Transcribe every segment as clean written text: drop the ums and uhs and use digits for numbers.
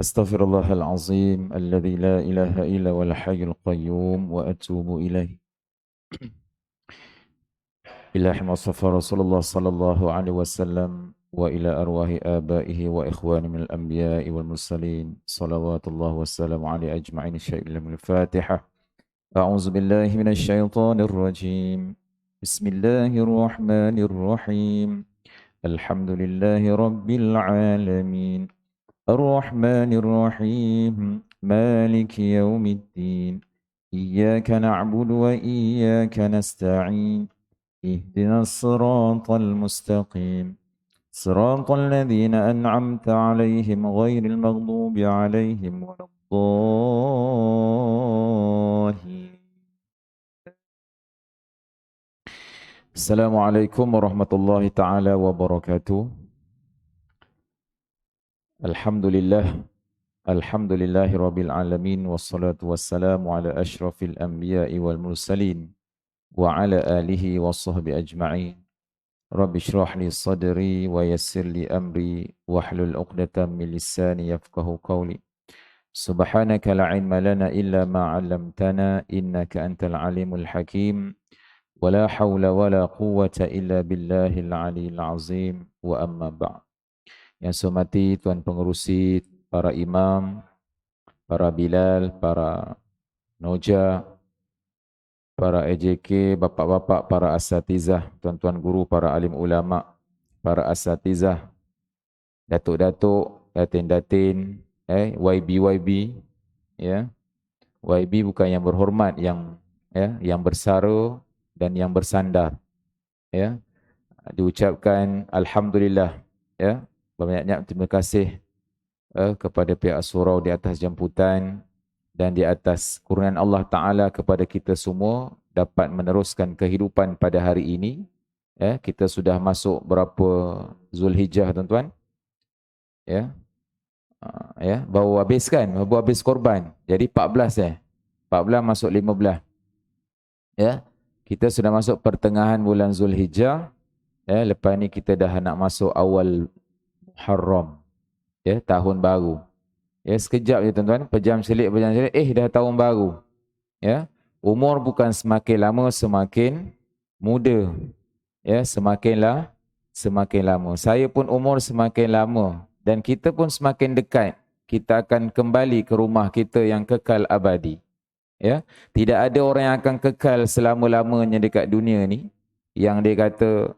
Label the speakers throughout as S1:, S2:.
S1: Astaghfirullahal azim alladzi la ilaha illa wal hayyul qayyum wa atubu ilaih. Ilahi Mustafa Rasulullah sallallahu alaihi wasallam wa ila arwahi abaihi wa ikhwani minal anbiya'i wal mursalin salawatullah wassalamu alaihi ajma'in. Syai'il Fatihah. A'udzu billahi minasy syaithanir rajim. Bismillahirrahmanirrahim. Alhamdulillahi rabbil alamin. الرحمن الرحيم مالك يوم الدين إياك نعبد وإياك نستعين اهدنا الصراط المستقيم صراط الذين أنعمت عليهم غير المغضوب عليهم ولا الضالين. السلام عليكم ورحمة الله تعالى وبركاته. Alhamdulillah. Alhamdulillahi Rabbil Alamin. Wassalatu wassalamu ala ashrafil anbiya'i wal mursalin. Wa ala alihi wa sahbihi ajma'in. Rabbi shrah li sadri wa yassir li amri. Wahlul uqdatan min lisani yafqahu qawli. Subhanaka la ilma lana illa ma'allamtana. Innaka antal alimul hakim. Wa la hawla wa la quwwata illa billahil aliyil azim. Wa amma ba'. Yang saya hormati Tuan Pengerusi, para imam, para bilal, para noja, para EJK, bapak-bapak, para asatizah, tuan-tuan guru, para alim ulama, para asatizah, datuk-datuk, datin-datin, YB, ya. YB bukan yang berhormat, yang bersara dan yang bersandar, ya. Diucapkan alhamdulillah, ya. Banyak-banyak terima kasih kepada pihak surau di atas jemputan dan di atas kurniaan Allah Ta'ala kepada kita semua dapat meneruskan kehidupan pada hari ini. Kita sudah masuk berapa Zulhijjah, tuan-tuan? Baru habis kan? Baru habis korban. Jadi 14 14 masuk 15. Kita sudah masuk pertengahan bulan Zulhijjah. Lepas ni kita dah nak masuk awal Muharram, tahun baru. Sekejap je tuan-tuan, pejam selit, dah tahun baru. Umur bukan semakin lama semakin muda. Semakin lama. Saya pun umur semakin lama dan kita pun semakin dekat. Kita akan kembali ke rumah kita yang kekal abadi. Tidak ada orang yang akan kekal selama-lamanya dekat dunia ni yang dia kata,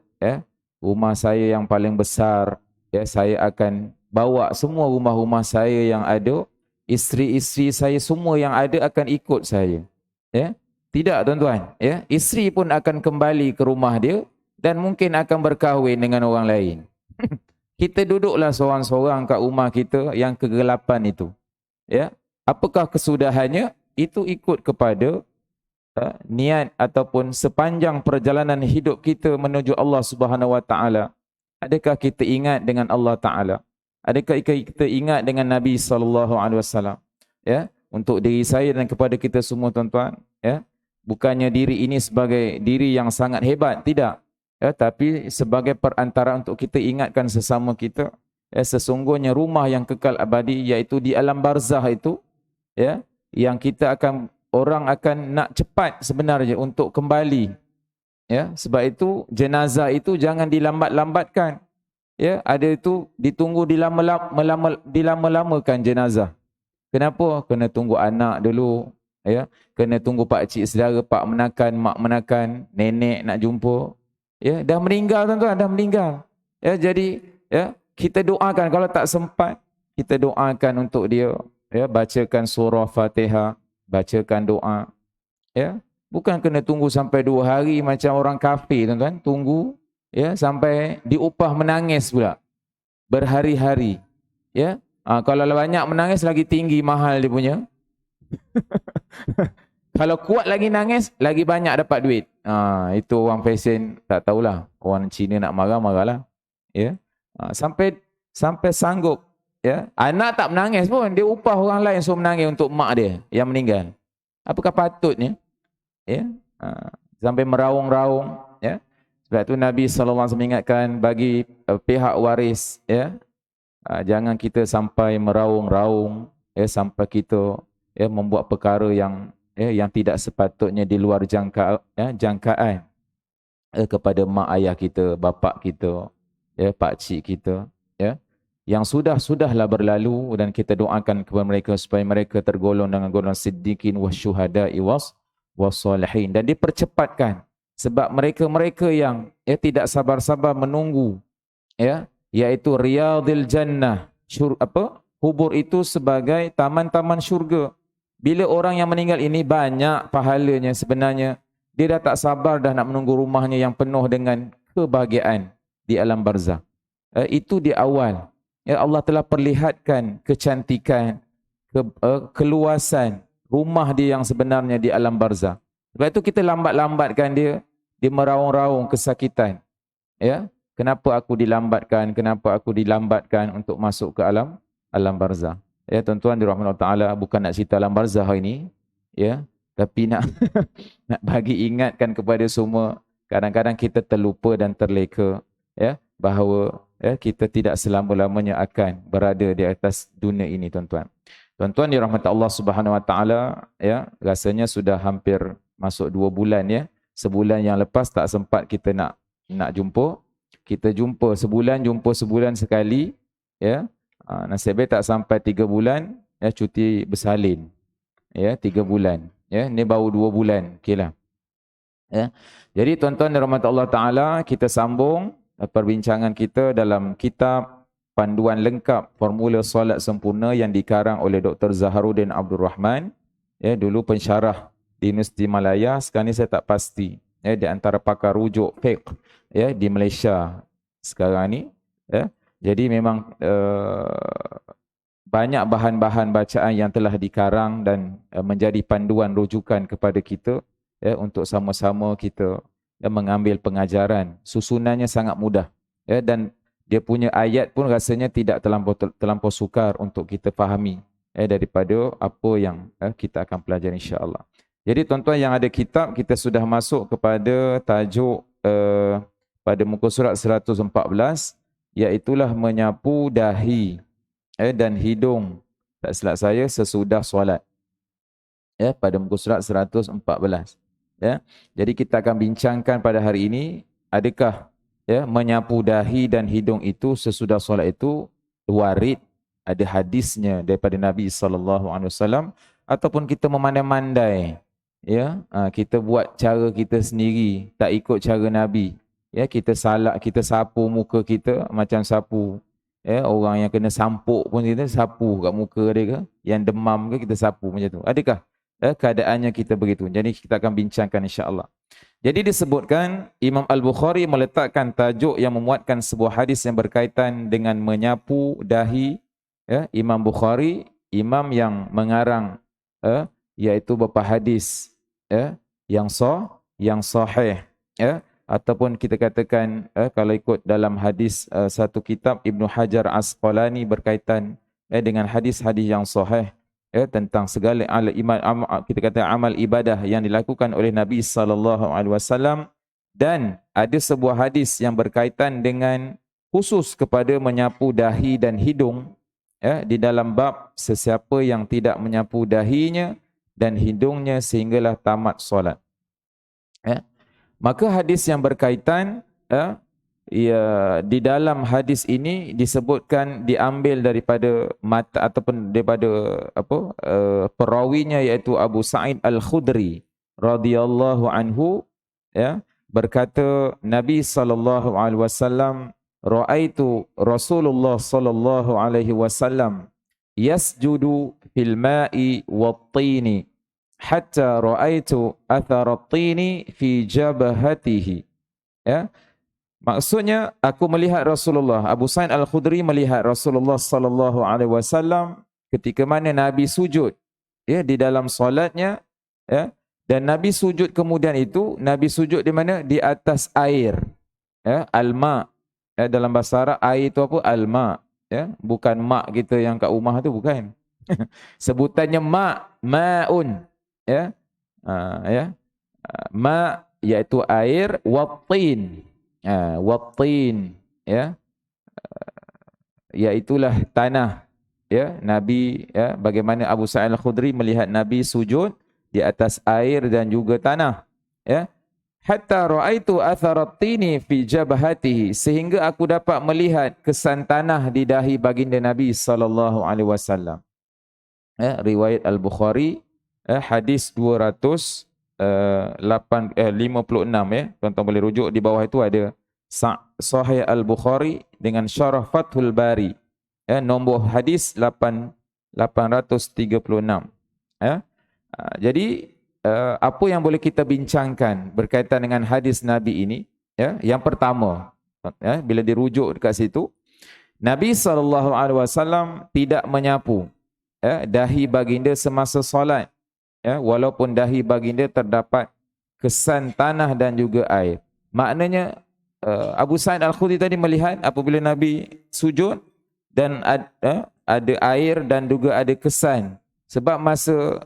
S1: rumah saya yang paling besar, saya akan bawa semua rumah-rumah saya yang ada, isteri-isteri saya semua yang ada akan ikut saya. Tidak tuan-tuan. Isteri pun akan kembali ke rumah dia dan mungkin akan berkahwin dengan orang lain. Kita duduklah seorang-seorang kat rumah kita yang kegelapan itu. Apakah kesudahannya? Itu ikut kepada niat ataupun sepanjang perjalanan hidup kita menuju Allah Subhanahu Wa Taala. Adakah kita ingat dengan Allah Ta'ala? Adakah kita ingat dengan Nabi SAW? Untuk diri saya dan kepada kita semua tuan-tuan. Bukannya diri ini sebagai diri yang sangat hebat. Tidak. Tapi sebagai perantara untuk kita ingatkan sesama kita. Sesungguhnya rumah yang kekal abadi iaitu di alam barzah itu. Yang orang akan nak cepat sebenarnya untuk kembali. Sebab itu jenazah itu jangan dilambat-lambatkan. Ada itu ditunggu dilama-lamakan jenazah. Kenapa? Kena tunggu anak dulu. Kena tunggu pak cik saudara, pak menakan, mak menakan, nenek nak jumpa. Dah meninggal tuan-tuan, dah meninggal. Jadi kita doakan kalau tak sempat, kita doakan untuk dia. Bacakan surah Fatihah, bacakan doa. Bukan kena tunggu sampai 2 hari macam orang kafir tuan-tuan. Tunggu sampai diupah menangis pula. Berhari-hari. Kalau banyak menangis lagi tinggi mahal dia punya. Kalau kuat lagi nangis, lagi banyak dapat duit. Itu orang pesen tak tahulah. Orang Cina nak marah, marahlah. Sampai sanggup. Anak tak menangis pun, dia upah orang lain suruh menangis untuk mak dia yang meninggal. Apakah patutnya? Sampai meraung-raung. Sebab itu Nabi SAW mengingatkan bagi pihak waris, Jangan kita sampai meraung-raung, sampai kita membuat perkara yang tidak sepatutnya di luar jangkaan kepada mak ayah kita, bapa kita, pak cik kita, ya. Yang sudahlah berlalu, dan kita doakan kepada mereka supaya mereka tergolong dengan golongan siddiqin wasyuhada'i wassalihin, dan dipercepatkan sebab mereka-mereka yang tidak sabar-sabar menunggu, iaitu riyadil jannah, kubur itu sebagai taman-taman syurga. Bila orang yang meninggal ini banyak pahalanya, sebenarnya dia dah tak sabar dah nak menunggu rumahnya yang penuh dengan kebahagiaan di alam barzakh. Itu di awal. Allah telah perlihatkan kecantikan, keluasan rumah dia yang sebenarnya di alam barzakh. Sebab itu kita lambat-lambatkan dia meraung-raung kesakitan. Kenapa aku dilambatkan? Kenapa aku dilambatkan untuk masuk ke alam barzakh? Tuan-tuan dirahmati Allah Taala, bukan nak cerita alam barzakh hari ini, tapi nak nak bagi ingatkan kepada semua, kadang-kadang kita terlupa dan terleka, bahawa kita tidak selama-lamanya akan berada di atas dunia ini, tuan-tuan. Tuan-tuan dirahmati Allah Subhanahu Wa Taala, rasanya sudah hampir masuk 2 bulan, Sebulan yang lepas tak sempat kita nak jumpa. Kita jumpa sebulan sekali, nasib baik tak sampai 3 bulan, cuti bersalin. 3 bulan. Ni baru 2 bulan. Okeylah. Jadi tuan-tuan dirahmati Allah Taala, kita sambung perbincangan kita dalam kitab Panduan Lengkap Formula Solat Sempurna yang dikarang oleh Dr. Zaharuddin Abdul Rahman. Dulu pensyarah di Universiti Malaya, sekarang ni saya tak pasti. Di antara pakar rujuk fiqh di Malaysia sekarang ni. Jadi memang banyak bahan-bahan bacaan yang telah dikarang dan menjadi panduan rujukan kepada kita, untuk sama-sama kita mengambil pengajaran. Susunannya sangat mudah, dan dia punya ayat pun rasanya tidak terlampau sukar untuk kita fahami daripada apa yang kita akan pelajari, insya-Allah. Jadi tuan-tuan yang ada kitab, kita sudah masuk kepada tajuk pada muka surat 114, iaitulah menyapu dahi dan hidung, tak silap saya, sesudah solat. Pada muka surat 114. Jadi kita akan bincangkan pada hari ini, adakah menyapu dahi dan hidung itu sesudah solat itu warid, ada hadisnya daripada Nabi SAW, ataupun kita memandai-mandai, kita buat cara kita sendiri, tak ikut cara Nabi. Kita sapu muka kita macam sapu orang yang kena sampuk pun, kita sapu kat muka dia ke, yang demam ke, kita sapu macam tu. Adakah keadaannya kita begitu? Jadi kita akan bincangkan, insya-Allah. Jadi disebutkan Imam Al-Bukhari meletakkan tajuk yang memuatkan sebuah hadis yang berkaitan dengan menyapu dahi. Imam Bukhari, imam yang mengarang iaitu beberapa hadis yang sahih, ataupun kita katakan kalau ikut dalam hadis satu kitab Ibnu Hajar Asqalani berkaitan dengan hadis-hadis yang sahih tentang segala kita kata amal ibadah yang dilakukan oleh Nabi SAW, dan ada sebuah hadis yang berkaitan dengan khusus kepada menyapu dahi dan hidung, di dalam bab sesiapa yang tidak menyapu dahinya dan hidungnya sehinggalah tamat solat. Maka hadis yang berkaitan, di dalam hadis ini disebutkan diambil daripada mata ataupun daripada perawinya, iaitu Abu Sa'id Al-Khudri radhiyallahu anhu, berkata Nabi SAW, ra'aitu Rasulullah SAW yasjudu fil ma'i wat-tini hatta ra'aitu athara at-tini fi jabhatihi. Maksudnya, aku melihat Rasulullah, Abu Sa'id Al-Khudri melihat Rasulullah SAW ketika mana Nabi sujud di dalam solatnya, dan Nabi sujud kemudian itu, Nabi sujud di mana? Di atas air, al-ma'. Dalam bahasa Arab, air itu apa? Al-ma'. Bukan mak kita yang kat rumah tu, bukan. Sebutannya ma'un. Ma' iaitu air, wattin. Wattin, iaitulah tanah. Ya, Nabi, ya, bagaimana Abu Sa'id Al-Khudri melihat Nabi sujud di atas air dan juga tanah. Ya, hatta ra'aitu atharat tini fi jabhatihi, sehingga aku dapat melihat kesan tanah di dahi baginda Nabi sallallahu alaihi wasallam. Ya, riwayat Al-Bukhari, hadis 256 ya. Tuan-tuan boleh rujuk di bawah itu ada Sahih Al-Bukhari dengan Syarah Fathul Bari. Ya, nombor hadis 836. Ya. Jadi apa yang boleh kita bincangkan berkaitan dengan hadis Nabi ini, ya, yang pertama, ya, bila dirujuk dekat situ, Nabi SAW tidak menyapu, ya, dahi baginda semasa solat, ya, walaupun dahi baginda terdapat kesan tanah dan juga air. Maknanya Abu Sa'id Al-Khudri tadi melihat apabila Nabi sujud dan ada air dan juga ada kesan. Sebab masa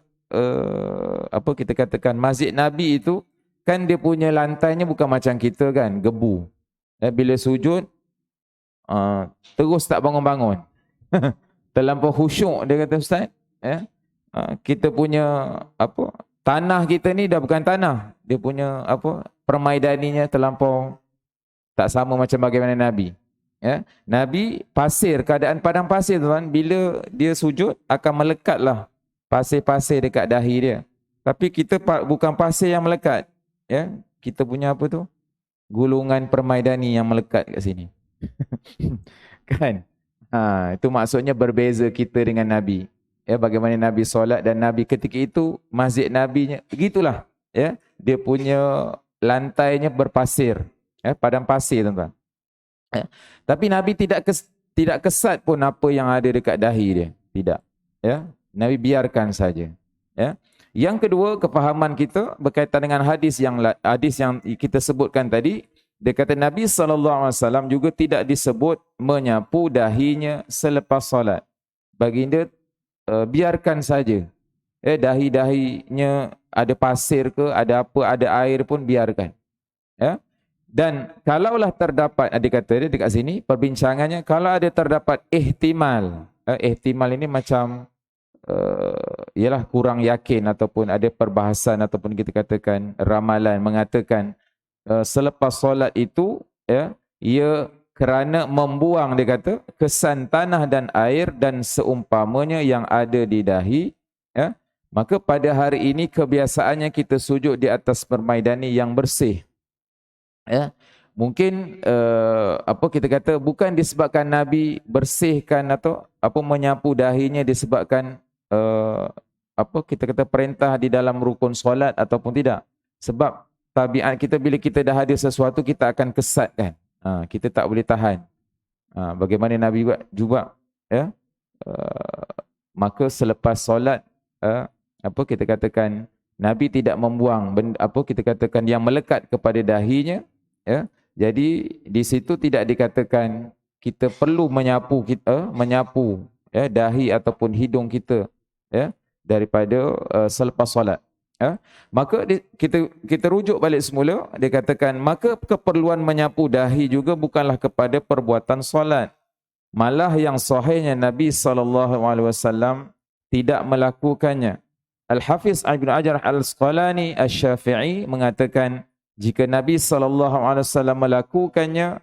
S1: apa kita katakan masjid Nabi itu kan dia punya lantainya bukan macam kita kan, gebu. Bila sujud terus tak bangun-bangun. Terlampau khusyuk dia kata Ustaz. Kita punya apa, tanah kita ni dah bukan tanah. Dia punya apa, permaidaninya terlampau tak sama macam bagaimana Nabi. Ya, Nabi pasir, keadaan padang pasir tuan, bila dia sujud akan melekatlah pasir-pasir dekat dahi dia. Tapi kita bukan pasir yang melekat, ya. Kita punya apa tu? Gulungan permaidani yang melekat kat sini. Kan? Itu maksudnya berbeza kita dengan Nabi. Ya, bagaimana Nabi solat dan Nabi ketika itu masjid Nabinya begitulah, ya. Dia punya lantainya berpasir, ya, padang pasir tuan-tuan. Ya. Tapi Nabi tidak kesat pun apa yang ada dekat dahi dia. Tidak. Ya. Nabi biarkan saja. Ya. Yang kedua, kefahaman kita berkaitan dengan hadis yang kita sebutkan tadi. Dia kata Nabi SAW juga tidak disebut menyapu dahinya selepas solat. Baginda biarkan saja. Dahi-dahinya ada pasir ke, ada apa, ada air pun biarkan. Ya. Dan kalaulah terdapat, adik kata dia dekat sini, perbincangannya, kalau ada terdapat ihtimal. Ihtimal ini macam, ialah kurang yakin ataupun ada perbahasan ataupun kita katakan ramalan mengatakan selepas solat itu, ya, ia kerana membuang, dia kata, kesan tanah dan air dan seumpamanya yang ada di dahi, ya, maka pada hari ini kebiasaannya kita sujud di atas permaidani yang bersih. Ya, mungkin apa kita kata bukan disebabkan Nabi bersihkan atau apa menyapu dahinya disebabkan apa kita kata perintah di dalam rukun solat ataupun tidak. Sebab tabiat kita bila kita dah ada sesuatu kita akan kesat kan. Kita tak boleh tahan. Bagaimana Nabi buat juga, ya. Maka selepas solat apa kita katakan Nabi tidak membuang benda, apa kita katakan yang melekat kepada dahinya. Ya, jadi di situ tidak dikatakan kita perlu menyapu ya, dahi ataupun hidung kita, ya, daripada selepas solat. Ya. Maka kita rujuk balik semula, dia katakan maka keperluan menyapu dahi juga bukanlah kepada perbuatan solat. Malah yang sahihnya Nabi SAW tidak melakukannya. Al-Hafiz Ibn Hajar Al-Asqalani Asy-Syafi'i mengatakan jika Nabi SAW melakukannya,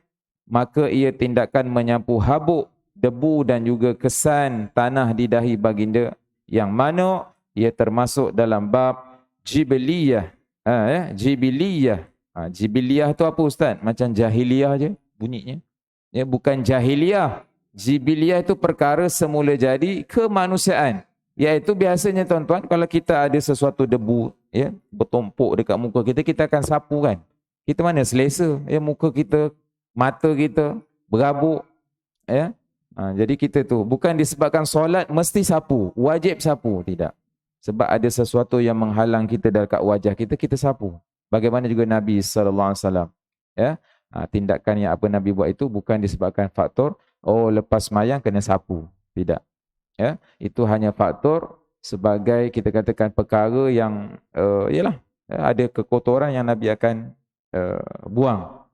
S1: maka ia tindakan menyapu habuk, debu dan juga kesan tanah di dahi baginda, yang mana ia termasuk dalam bab jibiliyah. Jibiliyah. Jibiliyah tu apa Ustaz? Macam jahiliyah je bunyinya. Ya, bukan jahiliyah. Jibiliyah itu perkara semula jadi kemanusiaan. Iaitu biasanya tuan-tuan, kalau kita ada sesuatu debu, ya, bertumpuk dekat muka kita, kita akan sapu kan. Kita mana selesa, ya, muka kita, mata kita berabuk, ya. Jadi kita tu bukan disebabkan solat mesti sapu, wajib sapu, tidak. Sebab ada sesuatu yang menghalang kita dekat wajah kita, kita sapu. Bagaimana juga Nabi SAW, ya. Tindakan yang apa Nabi buat itu bukan disebabkan faktor lepas mayang kena sapu, tidak. Ya, itu hanya faktor sebagai kita katakan perkara yang ialah ada kekotoran yang Nabi akan buang.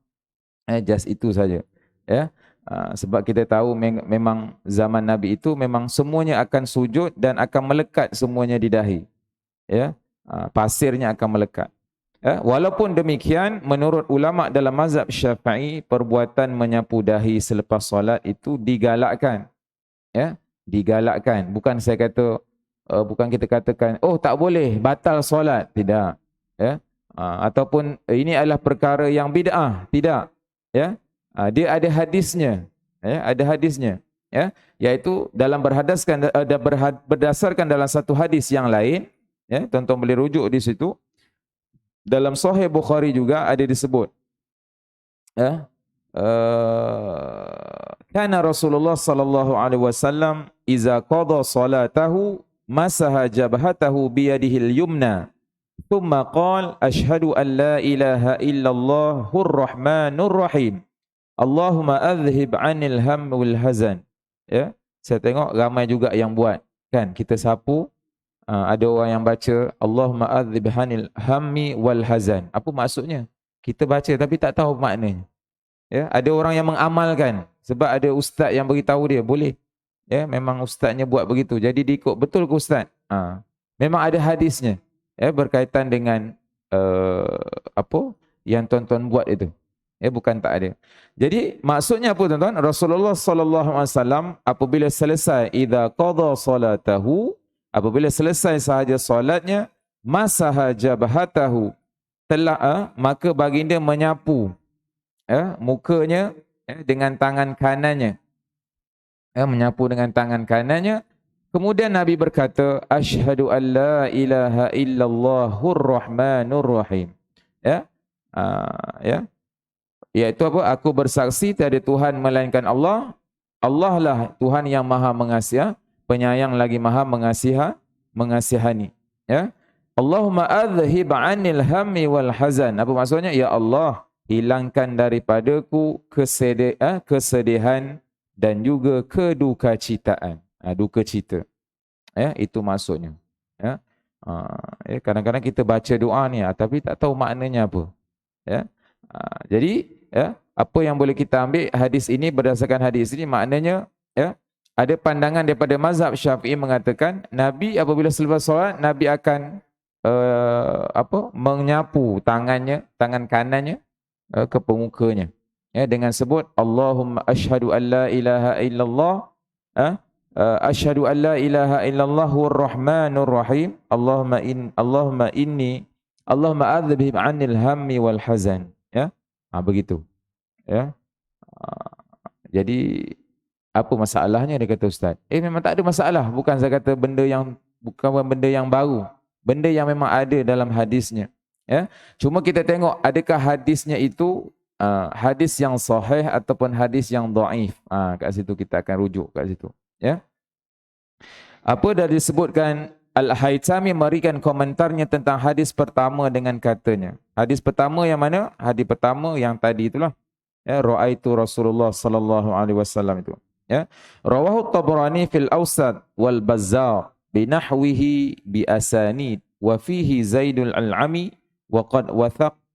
S1: Just itu saja. Ya. Sebab kita tahu memang zaman Nabi itu memang semuanya akan sujud dan akan melekat semuanya di dahi. Ya, pasirnya akan melekat. Ya, walaupun demikian, menurut ulama dalam mazhab Syafi'i, perbuatan menyapu dahi selepas solat itu digalakkan. Ya, digalakkan. Bukan saya kata, bukan kita katakan, oh tak boleh, batal solat. Tidak. Ya, ataupun ini adalah perkara yang bid'ah. Tidak. Ya, dia ada hadisnya. Ya, ada hadisnya. Ya, iaitu dalam berdasarkan dalam satu hadis yang lain. Ya, tuan-tuan boleh rujuk di situ. Dalam Sahih Bukhari juga ada disebut. Ya, kana Rasulullah sallallahu alaihi wasallam iza qada salatahu masaha jabhatahu biyadihi al-yumna thumma qala asyhadu an la ilaha illallah hur-rahmanur rahim Allahumma adhhib 'anil ham wal hazan. Ya, saya tengok ramai juga yang buat, kan, kita sapu. Ada orang yang baca Allahumma adzib hanil hammi wal hazan. Apa maksudnya? Kita baca tapi tak tahu maknanya. Ya, ada orang yang mengamalkan sebab ada ustaz yang beritahu dia boleh. Ya, memang ustaznya buat begitu. Jadi diikut betul ke ustaz? Memang ada hadisnya. Ya, berkaitan dengan apa yang tuan-tuan buat itu. Ya, bukan tak ada. Jadi maksudnya apa tuan-tuan? Rasulullah sallallahu alaihi wasallam apabila selesai idza qada salatahu, apabila selesai sahaja solatnya, masaha jabhatahu, telah maka baginda menyapu mukanya dengan tangan kanannya. Menyapu dengan tangan kanannya. Kemudian Nabi berkata, asyhadu an la ilaha illallahur rahmanur rahim. Ya. Ya. Iaitu apa? Aku bersaksi tiada Tuhan melainkan Allah. Allah lah Tuhan yang maha mengasihi, penyayang lagi maha mengasihani. Ya. Allahumma adhhib 'anil hammi wal hazan. Apa maksudnya? Ya Allah, hilangkan daripadaku kesedihan dan juga kedukacita. Duka cita. Ya, itu maksudnya. Ya. Kadang-kadang kita baca doa ni tapi tak tahu maknanya apa. Ya. Jadi apa yang boleh kita ambil hadis ini, berdasarkan hadis ini maknanya ada pandangan daripada mazhab Syafi'i mengatakan Nabi apabila selepas solat Nabi akan menyapu tangan kanannya ke pemukanya dengan sebut Allahumma asyhadu an la ilaha illallah asyhadu an la ilaha illallahur rahmanur rahim Allahumma adzhib 'anil hammi wal hazan. Begitu. Ya. Jadi apa masalahnya, dia kata ustaz? Memang tak ada masalah. Bukan saya kata benda yang baru. Benda yang memang ada dalam hadisnya. Ya. Cuma kita tengok adakah hadisnya itu hadis yang sahih ataupun hadis yang dhaif. Kat situ kita akan rujuk kat situ. Ya. Apa dah disebutkan, Al-Haytami memberikan komentarnya tentang hadis pertama dengan katanya. Hadis pertama yang mana? Hadis pertama yang tadi itulah. Ra'aitu Rasulullah sallallahu alaihi wasallam itu. Rawahu Tabrani fil Awsat wal Bazzar binahwihi bi asanid wa fihi Zaidul Al-Ami wa qad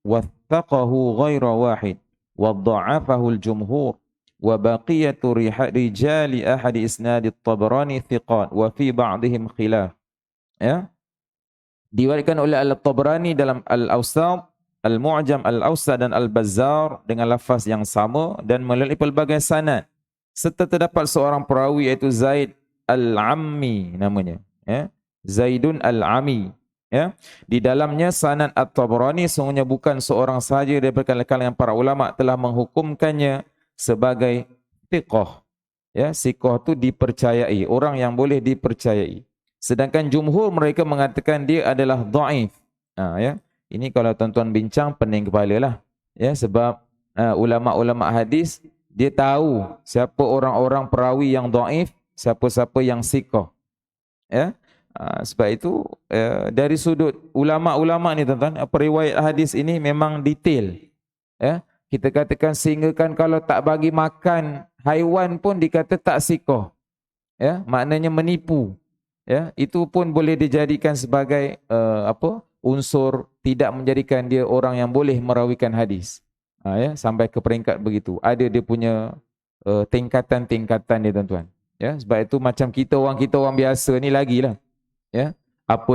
S1: wathaqahu ghairu wahid wa dha'afahu al-jumhur wa baqiyatu rijali ahadi isnad at-Tabrani thiqat wa fi ba'dihim khilaf. Diriwayatkan oleh Al-Tabrani dalam Al-Awsat, Al-Mu'jam Al-Awsat dan Al-Bazzar dengan lafaz yang sama dan melalui pelbagai sanad. Serta terdapat seorang perawi iaitu Zaid Al-Ammi namanya. Zaidun Al-Ami. Di dalamnya sanad At-Tabrani sungguhnya bukan seorang sahaja daripada kalangan para ulama telah menghukumkannya sebagai thiqah. Thiqah itu dipercayai, orang yang boleh dipercayai. Sedangkan jumhur mereka mengatakan dia adalah dhaif. Ini kalau tuan-tuan bincang pening kepala lah. Sebab ulama-ulama hadis dia tahu siapa orang-orang perawi yang dhaif, siapa-siapa yang thiqah. Sebab itu dari sudut ulama-ulama ni tuan-tuan, periwayat hadis ini memang detail. Kita katakan sehingga kan kalau tak bagi makan haiwan pun dikata tak thiqah. Maknanya menipu. Itu pun boleh dijadikan sebagai unsur tidak menjadikan dia orang yang boleh merawikan hadis. Sampai ke peringkat begitu. Ada dia punya tingkatan-tingkatan dia tuan-tuan. Ya, sebab itu macam kita orang biasa ni lagilah. Ya, apa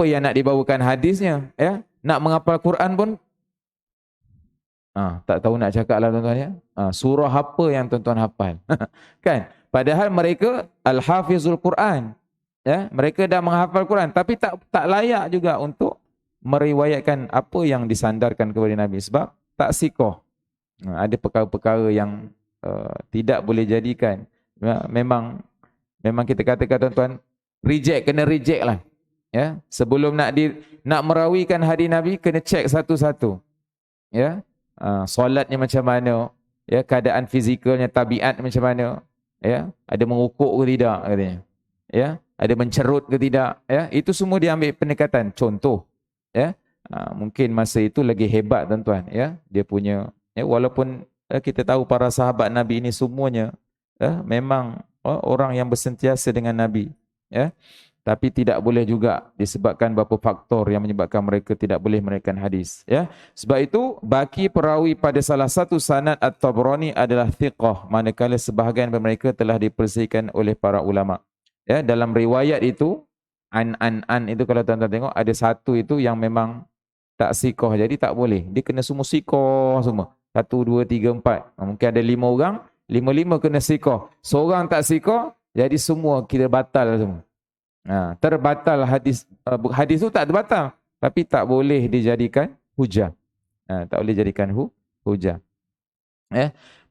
S1: yang nak dibawakan hadisnya, ya, nak menghafal Quran pun tak tahu nak cakap lah tuan-tuan ya. Surah apa yang tuan-tuan hafal? Kan? Padahal mereka al-hafizul Quran. Ya, mereka dah menghafal Quran tapi tak layak juga untuk meriwayatkan apa yang disandarkan kepada Nabi sebab tak sikoh. Ada perkara-perkara yang tidak boleh jadikan. Memang kita katakan tuan-tuan kena reject lah. Ya, sebelum nak merawikan hadis Nabi kena check satu-satu. Ya. Solatnya macam mana, ya, keadaan fizikalnya, tabiat macam mana, ya, ada mengukuk ke tidak katanya, ya, ada mencerut ke tidak, ya, itu semua diambil pendekatan. Contoh, ya, mungkin masa itu lagi hebat tuan-tuan, ya, dia punya, ya, walaupun kita tahu para sahabat Nabi ini semuanya, ya, memang orang yang bersentiasa dengan Nabi, ya. Tapi tidak boleh juga disebabkan beberapa faktor yang menyebabkan mereka tidak boleh menerangkan hadis. Ya, sebab itu baki perawi pada salah satu sanad At-Tabrani adalah thiqah, manakala sebahagian mereka telah dipersihkan oleh para ulama. Ya, dalam riwayat itu an itu kalau tuan-tuan tengok ada satu itu yang memang tak sikoh, jadi tak boleh. Dia kena semua sikoh semua. 1, 2, 3, 4. Mungkin ada 5 orang, 5 kena sikoh. Seorang tak sikoh, jadi semua kita batal semua. Terbatal hadis. Hadis itu tak terbatal, tapi tak boleh dijadikan hujah. Tak boleh jadikan hujah.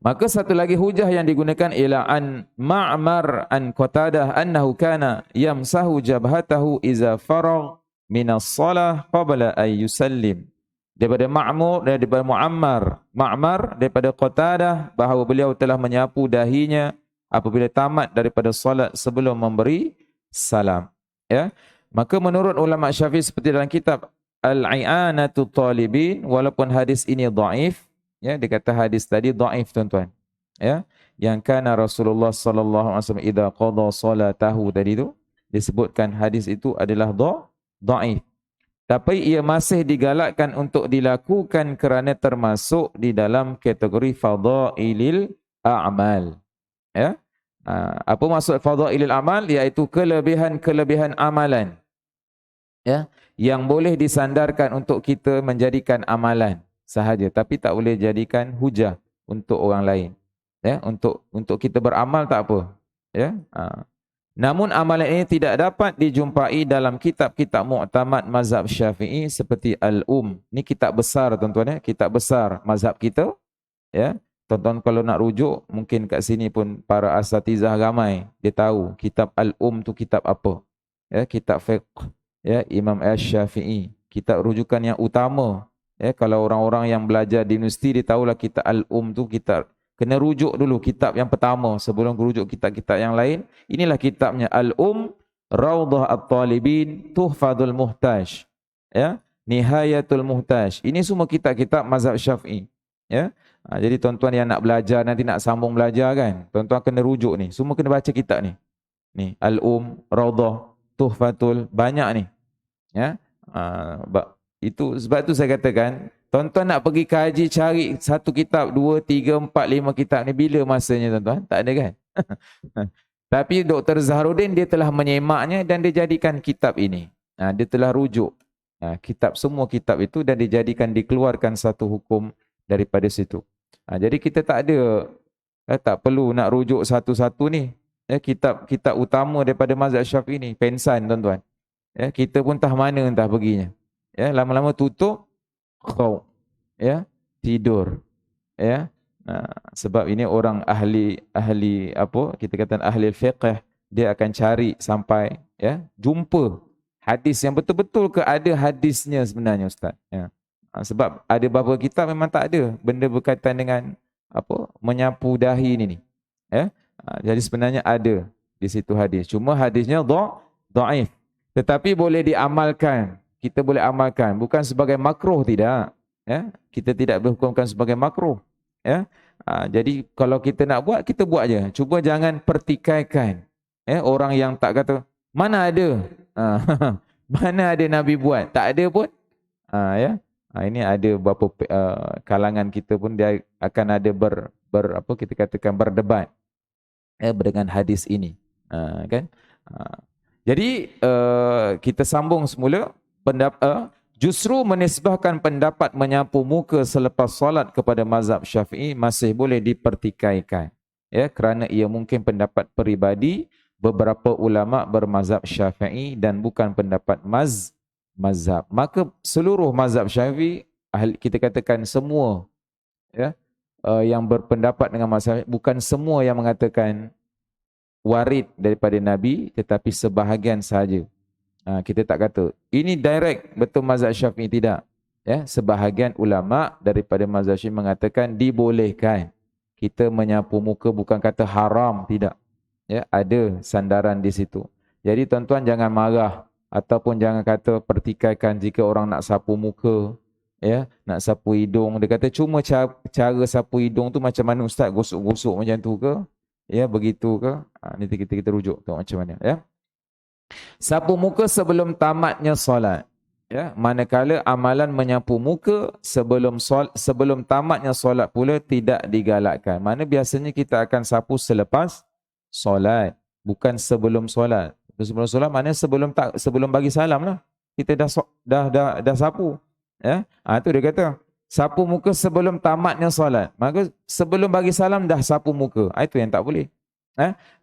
S1: Maka satu lagi hujah yang digunakan ialah an Ma'mar an Qatadah annahu kana yamsahu jabhatahu iza faragh minas salah qabla ay yusallim. Daripada Ma'mar daripada Qatadah bahawa beliau telah menyapu dahinya apabila tamat daripada salat sebelum memberi salam. Ya, maka menurut ulama Syafi'i seperti dalam kitab Al-I'anatul Talibin, walaupun hadis ini dhaif, ya, dia kata hadis tadi dhaif tuan-tuan. Ya, yang kana Rasulullah sallallahu alaihi wasallam idza qada salatahu tadi itu disebutkan hadis itu adalah dhaif. Tapi ia masih digalakkan untuk dilakukan kerana termasuk di dalam kategori fadailil a'mal. Ya. Apa maksud fadailil amal? Iaitu kelebihan-kelebihan amalan, ya, yang boleh disandarkan untuk kita menjadikan amalan sahaja, tapi tak boleh jadikan hujah untuk orang lain. Ya, untuk kita beramal tak apa. Ya. Namun amalan ini tidak dapat dijumpai dalam kitab-kitab mu'tamad mazhab Syafi'i seperti Al-Um. Ini kitab besar tuan-tuan, ya, kitab besar mazhab kita. Ya. Tuan-tuan kalau nak rujuk, mungkin kat sini pun para asatizah ramai, dia tahu kitab Al-Um tu kitab apa. Ya, kitab fiqh, ya, Imam Asy-Syafi'i, kitab rujukan yang utama. Ya, kalau orang-orang yang belajar di universiti, dia tahulah kitab Al-Um tu kitab, kena rujuk dulu kitab yang pertama sebelum rujuk kitab-kitab yang lain. Inilah kitabnya Al-Um, Rawdah At-Talibin, Tuhfadul Muhtaj, ya, Nihayatul Muhtaj. Ini semua kitab-kitab mazhab Syafi'i. Ya. Jadi tuan-tuan yang nak belajar, nanti nak sambung belajar kan, tuan-tuan kena rujuk ni. Semua kena baca kitab ni. Ni Al-Um, Rawdah, Tuhfatul, banyak ni. Ya. Sebab tu saya katakan, tuan-tuan nak pergi kaji cari satu kitab, 2, 3, 4, 5 kitab ni bila masanya tuan-tuan? Tak ada kan? Tapi Dr. Zaharuddin dia telah menyemaknya dan dia jadikan kitab ini. Dia telah rujuk semua kitab itu dan dijadikan, dikeluarkan satu hukum daripada situ. Jadi kita tak perlu nak rujuk satu-satu ni. Kitab utama daripada mazhab Syafi'i ni, pensan tuan-tuan. Kita pun entah mana entah perginya. Lama-lama tutup, tidur. Sebab ini orang ahli apa? Kita kata ahli fiqh, dia akan cari sampai jumpa hadis yang betul-betul ke ada hadisnya sebenarnya ustaz. Sebab ada beberapa kitab memang tak ada benda berkaitan dengan apa menyapu dahi ni. Jadi sebenarnya ada di situ hadis. Cuma hadisnya dhaif. Tetapi boleh diamalkan. Kita boleh amalkan, bukan sebagai makruh, tidak. Kita tidak berhukumkan sebagai makruh. Jadi kalau kita nak buat, kita buat je. Cuba jangan pertikaikan. Orang yang tak kata mana ada. Mana ada Nabi buat? Tak ada pun. Ini ada beberapa kalangan kita pun dia akan ada apa kita katakan berdebat dengan hadis ini. Kan? Jadi kita sambung semula justru menisbahkan pendapat menyapu muka selepas solat kepada mazhab Syafi'i masih boleh dipertikaikan. Ya, kerana ia mungkin pendapat peribadi beberapa ulama bermazhab Syafi'i dan bukan pendapat mazhab. Maka seluruh mazhab Syafi'i kita katakan semua ya yang berpendapat dengan mazhab, bukan semua yang mengatakan warid daripada Nabi, tetapi sebahagian sahaja. Kita tak kata ini direct betul mazhab Syafi'i, tidak. Ya, sebahagian ulama daripada mazhab Syafi'i mengatakan dibolehkan kita menyapu muka, bukan kata haram, tidak. Ya, ada sandaran di situ. Jadi tuan-tuan jangan marah ataupun jangan kata pertikaikan jika orang nak sapu muka, ya, nak sapu hidung. Dia kata cuma cara sapu hidung tu macam mana ustaz, gosok-gosok macam tu ke? Ya, begitu ke? Nanti kita rujuk tengok macam mana, ya. Sapu muka sebelum tamatnya solat. Ya, manakala amalan menyapu muka sebelum tamatnya solat pula tidak digalakkan. Mana biasanya kita akan sapu selepas solat, bukan sebelum solat. Sebelum solat mana sebelum bagi salam lah. Kita dah sapu. Ya, itu dia kata sapu muka sebelum tamatnya solat. Maka sebelum bagi salam dah sapu muka. Itu yang tak boleh.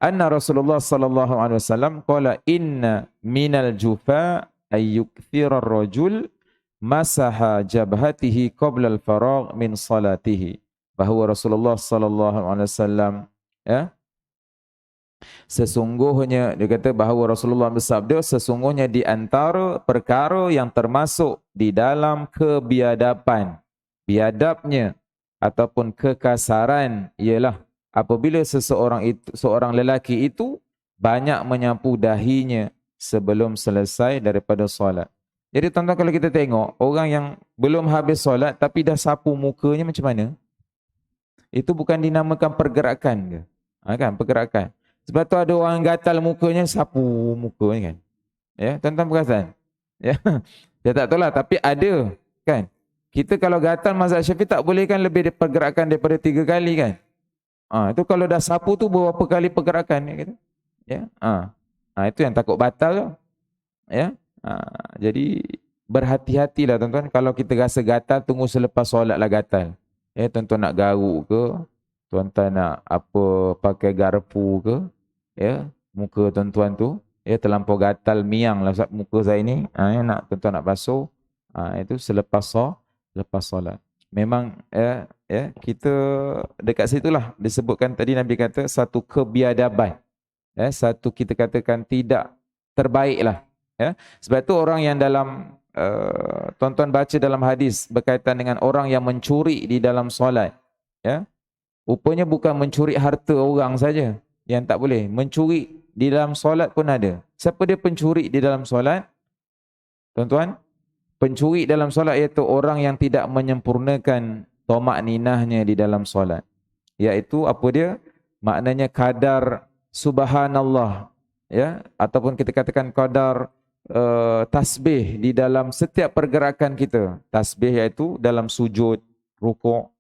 S1: Anna Rasulullah sallallahu alaihi wasallam qala inna minal jufa ayyukthira ar-rajul masaha jabhatihi qabla al-faragh min salatihi. Bahawa Rasulullah sallallahu alaihi wasallam ya, sesungguhnya dia kata bahawa Rasulullah bersabda, sesungguhnya di antara perkara yang termasuk di dalam kebiadaban, biadabnya ataupun kekasaran ialah apabila seorang lelaki itu banyak menyapu dahinya sebelum selesai daripada solat. Jadi tuan-tuan, kalau kita tengok orang yang belum habis solat tapi dah sapu mukanya macam mana? Itu bukan dinamakan pergerakan ke? Kan, pergerakan. Sebab tu ada orang gatal mukanya sapu muka kan. Ya, tuan-tuan perasan? Ya. Dia tak tahu lah, tapi ada kan. Kita kalau gatal mazhab Syafi'i tak boleh kan lebih pergerakan daripada 3 kali kan? Itu kalau dah sapu tu berapa kali pergerakan gitu. Ya. Itu yang takut batal tu. Ya. Jadi berhati-hatilah tuan-tuan, kalau kita rasa gatal tunggu selepas solatlah gatal. Ya, tuan-tuan nak garuk ke, tuan-tuan nak pakai garpu ke, ya, muka tuan-tuan tu ya terlampau gatal, miang lah muka saya ni, nak tuan-tuan nak basuh, itu selepas solat. Memang kita dekat situlah disebutkan tadi, Nabi kata satu kebiadaban, satu kita katakan tidak terbaik lah, ya. Sebab tu orang yang dalam tuan-tuan baca dalam hadis berkaitan dengan orang yang mencuri di dalam solat, ya, rupanya bukan mencuri harta orang saja yang tak boleh, mencuri di dalam solat pun ada. Siapa dia pencuri di dalam solat? Tuan-tuan, pencuri dalam solat iaitu orang yang tidak menyempurnakan tomak ninahnya di dalam solat. Iaitu apa dia? Maknanya kadar subhanallah, ya, ataupun kita katakan kadar tasbih di dalam setiap pergerakan kita. Tasbih iaitu dalam sujud, rukuk.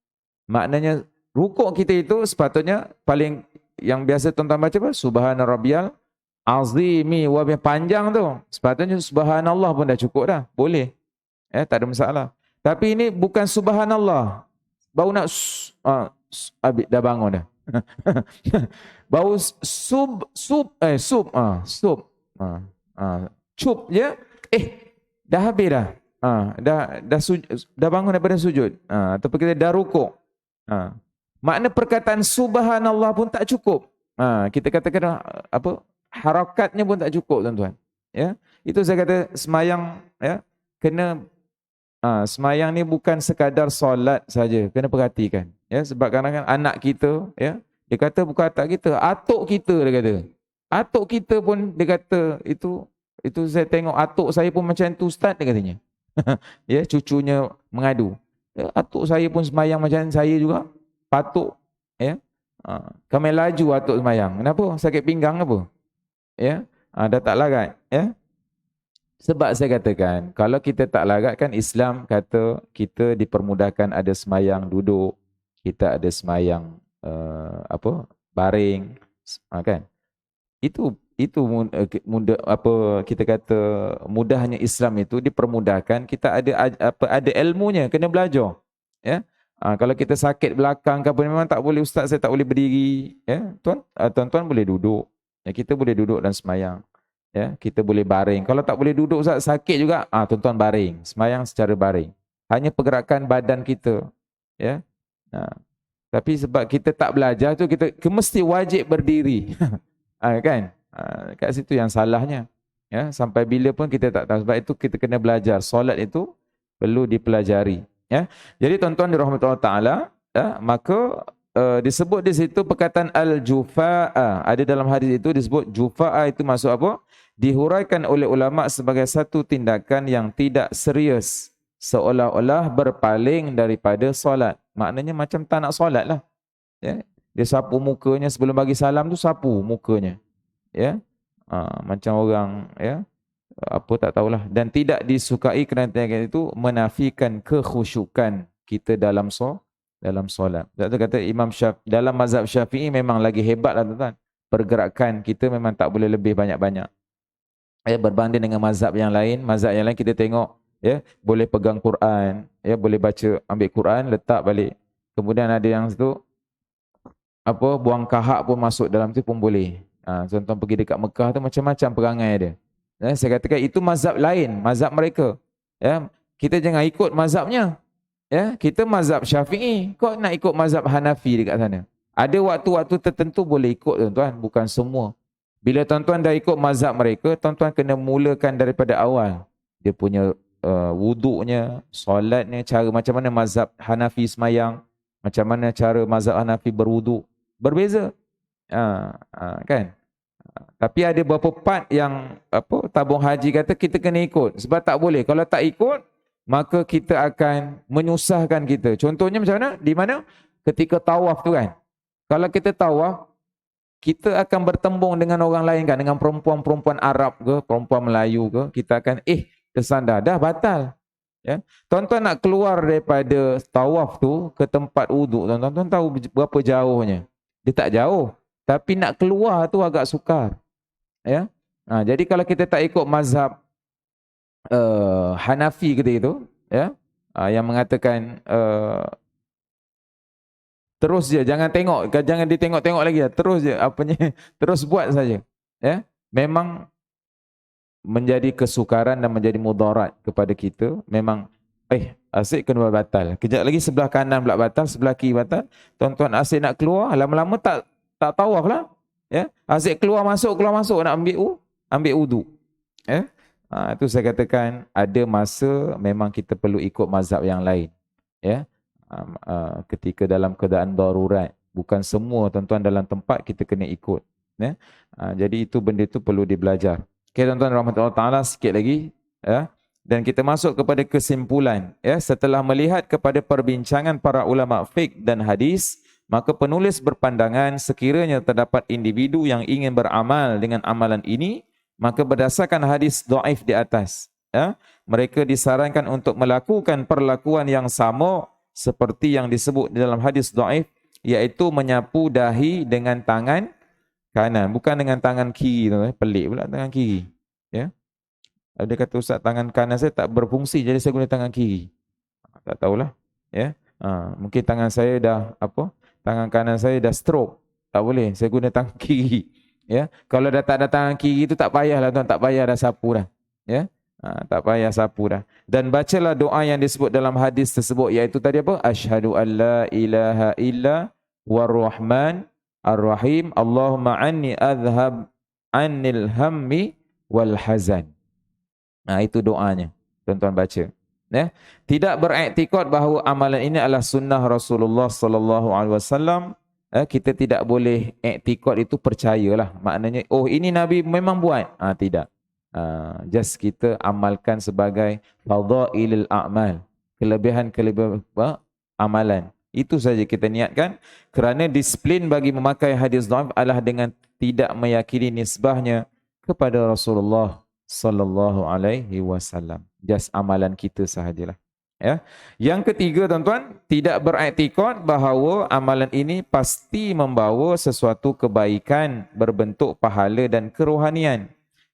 S1: Maknanya rukuk kita itu sepatutnya paling yang biasa tuan-tuan baca apa? Subhana rabbiyal azimi wa panjang tu. Sepatutnya subhanallah pun dah cukup dah. Boleh. Tak ada masalah. Tapi ini bukan subhanallah. Baru nak habis dah bangun dah. Baru cup je. Dah habis dah. Dah bangun daripada sujud. Ataupun kita dah rukuk. Makna perkataan subhanallah pun tak cukup. Kita katakan harakatnya pun tak cukup, tuan-tuan. Ya, itu saya kata semayang, ya, kena semayang ni bukan sekadar solat saja, kena perhatikan. Ya, sebab kadang-kadang anak kita, ya, dia kata bukan atak kita, atuk kita, dia kata. Atuk kita pun dia kata itu saya tengok atuk saya pun macam tu ustaz, dia katanya. Ya, cucunya mengadu. Ya, atuk saya pun semayang macam saya juga. Patuk, ya. Kami laju atuk semayang. Kenapa? Sakit pinggang apa? Ya, dah tak larat, ya. Sebab saya katakan, kalau kita tak larat kan Islam kata kita dipermudahkan ada semayang duduk, kita ada semayang baring, kan? Itu mudah, kita kata mudahnya Islam itu dipermudahkan. Kita ada ilmunya, kena belajar. Ya. Kalau kita sakit belakang ke apa, memang tak boleh, ustaz saya tak boleh berdiri, ya. Tuan-tuan boleh duduk. Ya, kita boleh duduk dan semayang. Ya, kita boleh baring. Kalau tak boleh duduk, ustaz sakit juga, tuan-tuan baring, semayang secara baring. Hanya pergerakan badan kita, ya. Tapi sebab kita tak belajar tu, kita mesti wajib berdiri. Kan? Kat situ yang salahnya. Ya, sampai bila pun kita tak tahu. Sebab itu kita kena belajar. Solat itu perlu dipelajari. Ya. Jadi tuan-tuan dirahmati Allah Ta'ala, ya, maka disebut di situ perkataan al-jufa'a. Ada dalam hadis itu disebut jufa'a, itu maksud apa? Dihuraikan oleh ulama sebagai satu tindakan yang tidak serius, seolah-olah berpaling daripada solat. Maknanya macam tak nak solat lah. Ya. Dia sapu mukanya sebelum bagi salam tu, sapu mukanya. Ya. Macam orang, ya, apa tak tahulah. Dan tidak disukai kerana tindakan itu menafikan kekhusyukan kita dalam solat. Sebab kata Imam Syafi'i, dalam mazhab Syafi'i memang lagi hebatlah tuan-tuan. Pergerakan kita memang tak boleh lebih banyak-banyak. Berbanding dengan mazhab yang lain. Mazhab yang lain kita tengok, ya, boleh pegang Quran, ya, boleh baca, ambil Quran, letak balik. Kemudian ada yang tu buang kahak pun masuk dalam tu pun boleh. Tuan-tuan pergi dekat Mekah tu macam-macam perangai dia. Saya katakan itu mazhab lain, mazhab mereka. Ya, kita jangan ikut mazhabnya. Ya, kita mazhab Syafi'i, kau nak ikut mazhab Hanafi dekat sana. Ada waktu-waktu tertentu boleh ikut tuan-tuan, bukan semua. Bila tuan-tuan dah ikut mazhab mereka, tuan-tuan kena mulakan daripada awal. Dia punya wuduknya, solatnya, cara macam mana mazhab Hanafi semayang, macam mana cara mazhab Hanafi berwuduk. Berbeza. Kan? Tapi ada beberapa part yang tabung haji kata kita kena ikut. Sebab tak boleh. Kalau tak ikut, maka kita akan menyusahkan kita. Contohnya macam mana? Di mana? Ketika tawaf tu kan. Kalau kita tawaf, kita akan bertembung dengan orang lain kan. Dengan perempuan-perempuan Arab ke, perempuan Melayu ke. Kita akan tersandar. Dah batal. Ya. Tuan-tuan nak keluar daripada tawaf tu ke tempat wuduk. Tuan-tuan tahu berapa jauhnya. Dia tak jauh. Tapi nak keluar tu agak sukar. Ya. Jadi kalau kita tak ikut mazhab Hanafi ketika itu, ya, yang mengatakan terus je, jangan tengok, jangan ditengok-tengok lagi, terus je terus buat saja. Ya. Memang menjadi kesukaran dan menjadi mudarat kepada kita. Memang asyik kena batal. Kejap lagi sebelah kanan pula batal, sebelah kiri batal. Tuan-tuan asyik nak keluar, lama-lama tak tawaf lah. Ya, asyik keluar masuk nak ambil wuduk. Ya. Itu saya katakan ada masa memang kita perlu ikut mazhab yang lain. Ya. Ketika dalam keadaan darurat, bukan semua tuan-tuan dalam tempat kita kena ikut. Ya. Jadi itu benda itu perlu dibelajar. Okay, tuan-tuan rahmatullah ta'ala, sikit lagi. Ya. Dan kita masuk kepada kesimpulan. Ya. Setelah melihat kepada perbincangan para ulama fiqh dan hadis, maka penulis berpandangan sekiranya terdapat individu yang ingin beramal dengan amalan ini, maka berdasarkan hadis dhaif di atas, ya, mereka disarankan untuk melakukan perlakuan yang sama seperti yang disebut di dalam hadis dhaif, iaitu menyapu dahi dengan tangan kanan, bukan dengan tangan kiri. Pelik pula tangan kiri. Ya. Ada kata ustaz tangan kanan saya tak berfungsi, jadi saya guna tangan kiri. Tak tahulah. Ya. Mungkin tangan saya dah tangan kanan saya dah stroke. Tak boleh, saya guna tangan kiri. Ya. Kalau dah tak ada tangan kiri itu tak payahlah tuan, tak payah dah sapu dah. Ya. Tak payah sapu dah. Dan bacalah doa yang disebut dalam hadis tersebut, iaitu tadi apa? Asyhadu an la ilaha illa war-rahman ar-rahim. Allahumma anni adhhab annil hammi wal hazan. Itu doanya. Tuan-tuan baca. Ya. Tidak beriktikad bahawa amalan ini adalah sunnah Rasulullah sallallahu alaihi wasallam. Kita tidak boleh iktikad itu percayalah. Maknanya ini Nabi memang buat. Tidak. Just kita amalkan sebagai fadhailul a'mal. Kelebihan-kelebihan amalan. Itu saja kita niatkan, kerana disiplin bagi memakai hadis dhaif adalah dengan tidak meyakini nisbahnya kepada Rasulullah sallallahu alaihi wasallam. Just amalan kita sahajalah. Ya. Yang ketiga tuan-tuan, tidak beriktikad bahawa amalan ini pasti membawa sesuatu kebaikan berbentuk pahala dan kerohanian.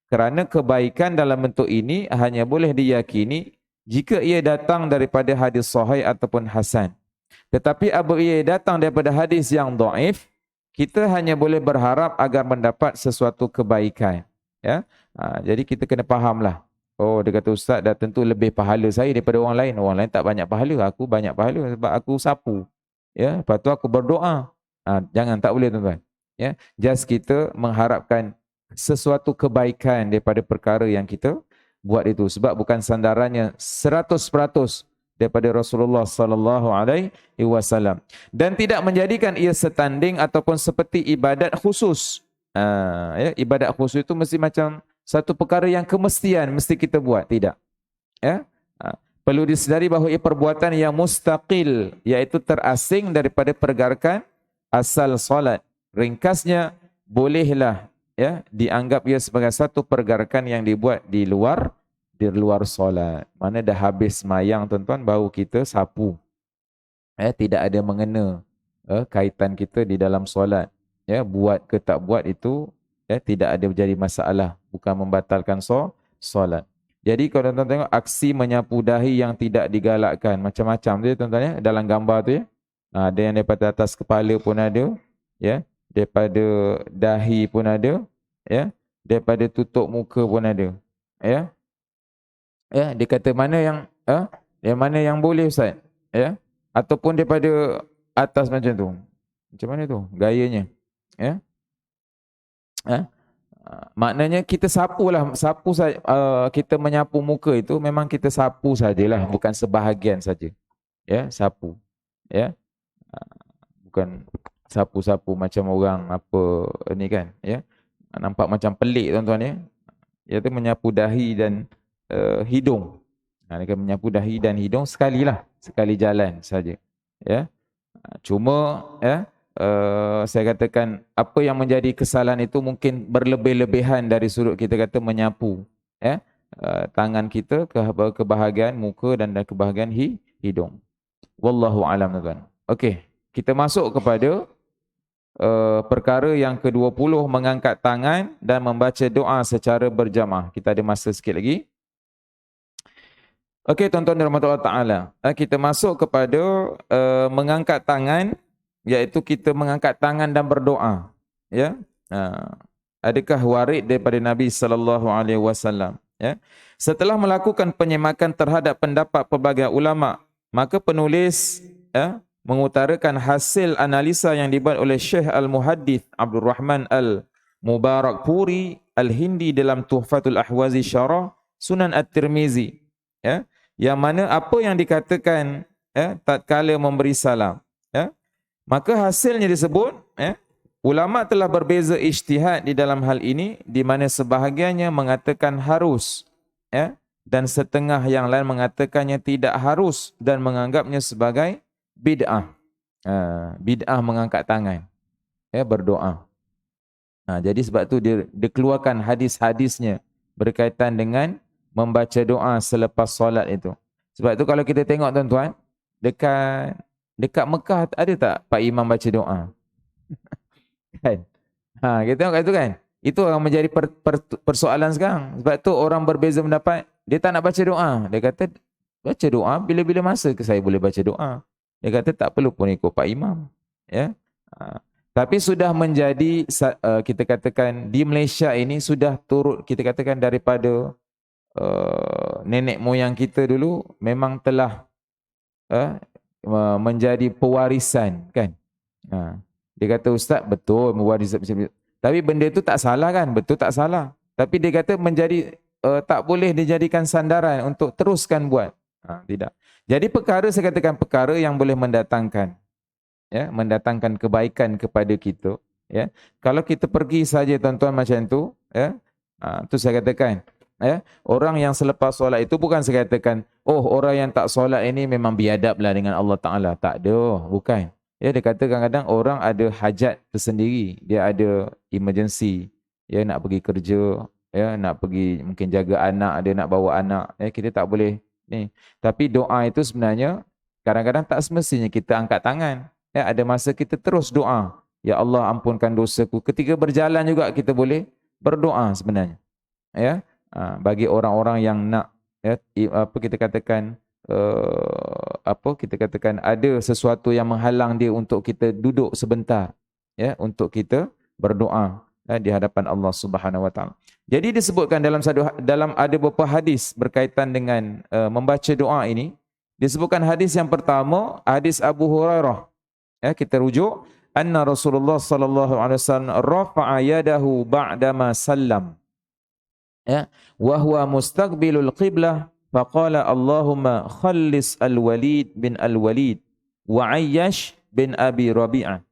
S1: Kerana kebaikan dalam bentuk ini hanya boleh diyakini jika ia datang daripada hadis sahih ataupun hasan. Tetapi apabila ia datang daripada hadis yang dhaif, kita hanya boleh berharap agar mendapat sesuatu kebaikan. Ya. Jadi kita kena fahamlah. Oh, dia kata ustaz dah tentu lebih pahala saya daripada orang lain. Orang lain tak banyak pahala, aku banyak pahala sebab aku sapu. Ya, lepas tu aku berdoa. Jangan, tak boleh tuan-tuan. Ya, just kita mengharapkan sesuatu kebaikan daripada perkara yang kita buat itu sebab bukan sandarannya 100% daripada Rasulullah sallallahu alaihi wasallam dan tidak menjadikan ia setanding ataupun seperti ibadat khusus. Ya, ibadat khusus itu mesti macam satu perkara yang kemestian mesti kita buat, tidak. Ya, perlu disedari bahawa ia perbuatan yang mustaqil, iaitu terasing daripada pergerakan asal solat. Ringkasnya, bolehlah ya dianggap ia sebagai satu pergerakan yang dibuat di luar solat. Mana dah habis semayang tuan-tuan baru kita sapu. Tidak ada mengena kaitan kita di dalam solat. Ya, buat ke tak buat itu tidak ada menjadi masalah, bukan membatalkan solat. Jadi kalau tuan-tuan tengok aksi menyapu dahi yang tidak digalakkan macam-macam tu tuan-tuan ya, dalam gambar tu ya. Ada yang daripada atas kepala pun ada, ya, daripada dahi pun ada, ya, daripada tutup muka pun ada. Ya. Ya, dia kata mana yang mana yang boleh ustaz? Ya. Ataupun daripada atas macam tu. Macam mana tu gayanya? Ya. Maknanya kita sapulah, kita menyapu muka itu memang kita sapu sajalah, bukan sebahagian saja. Ya, sapu. Ya. Bukan sapu-sapu macam orang apa ni kan, ya. Nampak macam pelik tuan-tuan ya. Iaitu menyapu dahi dan hidung. Dia menyapu dahi dan hidung sekali jalan saja. Ya. Cuma ya, saya katakan apa yang menjadi kesalahan itu mungkin berlebih-lebihan dari sudut kita kata menyapu ya, tangan kita ke bahagian muka dan ke bahagian hidung. Wallahu alam tuan. Okey, kita masuk kepada perkara yang ke-20, mengangkat tangan dan membaca doa secara berjamaah. Kita ada masa sikit lagi. Okey tuan-tuan dan rahmatullah taala. Kita masuk kepada mengangkat tangan, iaitu kita mengangkat tangan dan berdoa. Ya. Adakah warid daripada Nabi sallallahu alaihi wasallam, ya? Setelah melakukan penyemakan terhadap pendapat pelbagai ulama, maka penulis ya mengutarakan hasil analisa yang dibuat oleh Syekh Al-Muhaddith Abdul Rahman Al-Mubarakpuri Al-Hindi dalam Tuhfatul Ahwazi Syarah Sunan At-Tirmizi, ya, yang mana apa yang dikatakan ya tatkala memberi salam, ya, maka hasilnya disebut ya, ulama telah berbeza ijtihad di dalam hal ini, di mana sebahagiannya mengatakan harus ya, dan setengah yang lain mengatakannya tidak harus dan menganggapnya sebagai bid'ah. Bid'ah mengangkat tangan ya berdoa. Jadi sebab tu dia keluarkan hadis-hadisnya berkaitan dengan membaca doa selepas solat itu. Sebab tu kalau kita tengok tuan-tuan, dekat Mekah ada tak Pak Imam baca doa? Kan? Kita tengok kat itu kan. Itu yang menjadi persoalan sekarang. Sebab tu orang berbeza pendapat, dia tak nak baca doa. Dia kata baca doa bila-bila masa ke saya boleh baca doa. Dia kata tak perlu pun ikut Pak Imam. Ya. Tapi sudah menjadi kita katakan di Malaysia ini sudah turut kita katakan daripada nenek moyang kita dulu memang telah menjadi pewarisan kan. Dia kata ustaz betul mewaris, tapi benda itu tak salah kan, betul tak salah. Tapi dia kata menjadi tak boleh dijadikan sandaran untuk teruskan buat. Tidak. Jadi perkara saya katakan perkara yang boleh mendatangkan ya, mendatangkan kebaikan kepada kita ya. Kalau kita pergi saja tuan-tuan macam tu ya, tu saya katakan ya, orang yang selepas solat itu bukan saya katakan oh orang yang tak solat ini memang biadablah dengan Allah Taala. Tak ada, bukan. Ya, dia kata kadang-kadang orang ada hajat tersendiri, dia ada emergency, ya nak pergi kerja, ya nak pergi mungkin jaga anak, dia nak bawa anak, ya kita tak boleh ni. Tapi doa itu sebenarnya kadang-kadang tak semestinya kita angkat tangan. Ya, ada masa kita terus doa. Ya Allah ampunkan dosaku. Ketika berjalan juga kita boleh berdoa sebenarnya. Ya, bagi orang-orang yang nak, ya, apa kita katakan, ada sesuatu yang menghalang dia untuk kita duduk sebentar, ya, untuk kita berdoa, ya, di hadapan Allah Subhanahu Wa Taala. Jadi disebutkan dalam ada beberapa hadis berkaitan dengan membaca doa ini. Disebutkan hadis yang pertama, hadis Abu Hurairah. Ya, kita rujuk, anna Rasulullah sallallahu alaihi wasallam rafa'a yadahu ba'dama sallam. Ya, wa huwa mustaqbilul qiblah faqala Allahumma khallis al-Walid bin al-Walid wa Ayyash bin Abi Rabi'ah.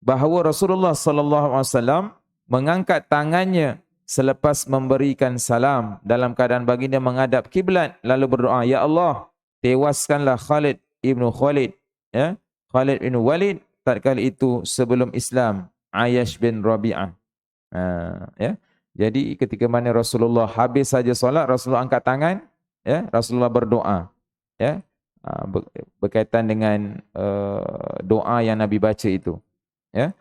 S1: Bahawa Rasulullah sallallahu alaihi wasallam mengangkat tangannya selepas memberikan salam dalam keadaan baginda menghadap kiblat lalu berdoa, ya Allah, tewaskanlah Khalid ibnu Khalid, ya, Khalid bin Walid tatkala itu sebelum Islam, Ayyash bin Rabi'ah. Ya. Jadi ketika mana Rasulullah habis saja solat, Rasulullah angkat tangan, ya, Rasulullah berdoa, ya, berkaitan dengan doa yang Nabi baca itu, ya.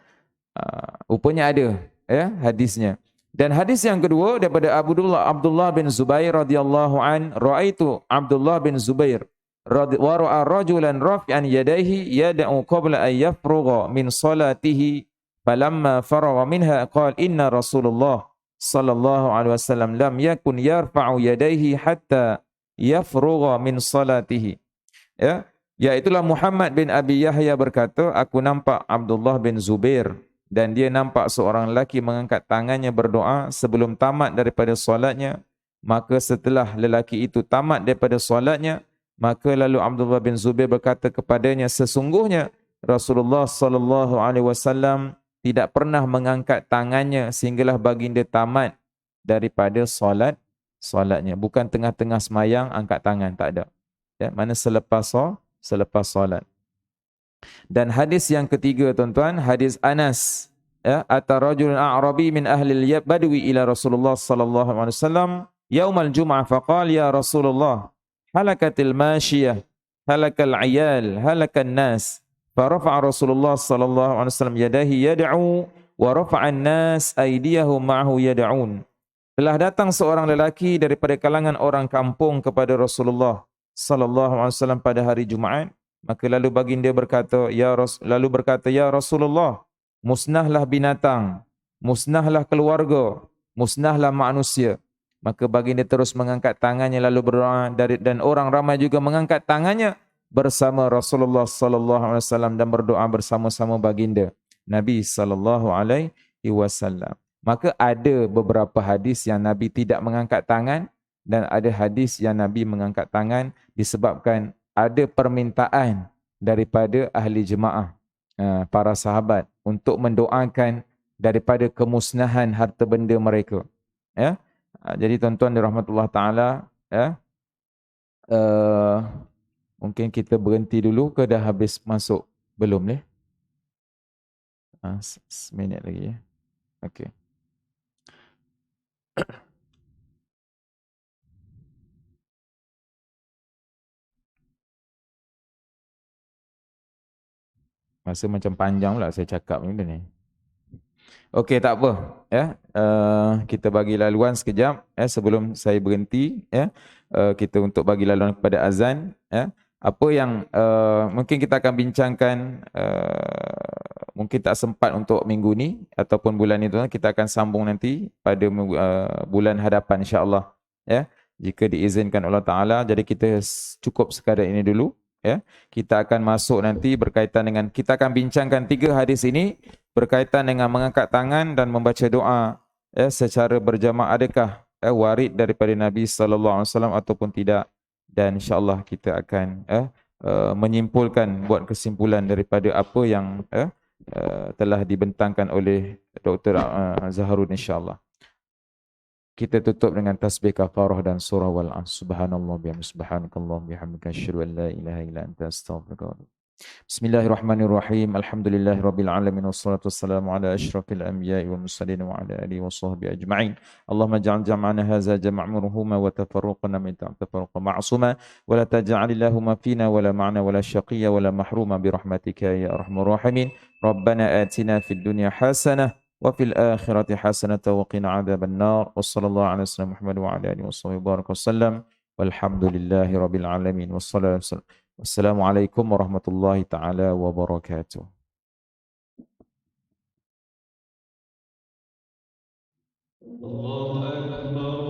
S1: Rupanya ada, ya, hadisnya. Dan hadis yang kedua daripada Abdullah bin Zubair radhiyallahu an, raaitu Abdullah bin Zubair wa ra'a rajulan rafi'an yadayhi yad'u qabla an yafrugha min salatihi falamma faragha minha qala inna Rasulullah sallallahu alaihi wasallam lam yakun yarfa'u yadayhi hatta yafrugha min salatihi. Ya, yaitulah Muhammad bin Abi Yahya berkata, aku nampak Abdullah bin Zubair dan dia nampak seorang lelaki mengangkat tangannya berdoa sebelum tamat daripada solatnya. Maka setelah lelaki itu tamat daripada solatnya, maka lalu Abdullah bin Zubair berkata kepadanya, sesungguhnya Rasulullah sallallahu alaihi wasallam tidak pernah mengangkat tangannya sehinggalah baginda tamat daripada solatnya. Bukan tengah-tengah semayang angkat tangan, tak ada. Ya, mana selepas solat. Dan hadis yang ketiga tuan-tuan, hadis Anas, ya, ata rajulun a'rabi min ahli al-badwi ila Rasulullah sallallahu alaihi wasallam yaumal jum'ah faqala ya Rasulullah halakatil mashiyah halakal 'iyal halakan nas farafa'a Rasulullah sallallahu alaihi wasallam yadahi yad'u wa rafa'an nas aydiyahum ma'ahu yad'un. Telah datang seorang lelaki daripada kalangan orang kampung kepada Rasulullah sallallahu alaihi wasallam pada hari Jumaat. Maka lalu baginda berkata, ya Rasulullah, musnahlah binatang, musnahlah keluarga, musnahlah manusia. Maka baginda terus mengangkat tangannya lalu berdoa, dan orang ramai juga mengangkat tangannya bersama Rasulullah sallallahu alaihi wasallam dan berdoa bersama-sama baginda Nabi sallallahu alaihi wasallam. Maka ada beberapa hadis yang Nabi tidak mengangkat tangan dan ada hadis yang Nabi mengangkat tangan disebabkan ada permintaan daripada ahli jemaah, para sahabat untuk mendoakan daripada kemusnahan harta benda mereka. Ya, jadi tuan-tuan dirahmatullah taala, ya, mungkin kita berhenti dulu ke dah habis masuk belum ni? Seminit lagi, ya. Okey. Masa macam panjang pula saya cakap benda ni. Okey, tak apa, ya. Kita bagi laluan sekejap, ya, sebelum saya berhenti, ya. Kita untuk bagi laluan kepada azan, ya. Apa yang mungkin kita akan bincangkan, mungkin tak sempat untuk minggu ni ataupun bulan ni, kita akan sambung nanti pada bulan hadapan insya-Allah, ya. Jika diizinkan Allah Taala, jadi kita cukup sekadar ini dulu. Ya, kita akan masuk nanti berkaitan dengan, kita akan bincangkan 3 hadis ini berkaitan dengan mengangkat tangan dan membaca doa, ya, secara berjamaah, adakah warid daripada Nabi sallallahu alaihi wasallam ataupun tidak, dan insya-Allah kita akan menyimpulkan, buat kesimpulan daripada apa yang telah dibentangkan oleh Dr. Zaharun insya-Allah. Kita tutup dengan tasbih kafarah dan surah wal subhanallah bihamdihi subhanakallah bihamdika asyhadu an la ilaha illa anta astaghfiruka wa atubu ilaik. Bismillahirrahmanirrahim. Alhamdulillahirabbil alamin wassalatu wassalamu ala asyrafil anbiya'i wal mursalin wa ala alihi washabbihi ajma'in. Allahumma ij'al jam'ana hadza jam'an marhuma wa tafarruqana min tafarruqa ma'suma wa la taj'al illahumma fina wa la ma'na wa la shaqiyya wa la mahruma bi rahmatika ya arhamar rahimin. Rabbana atina fid dunya hasanah wa fil akhirati hasanah wa qina adzaban nar. Wassallallahu ala sayyidina Muhammad wa ala alihi washabbihi baraka wasallam. Walhamdulillahirabbil alamin. Wassalamualaikum warahmatullahi taala wabarakatuh.
S2: الله أكبر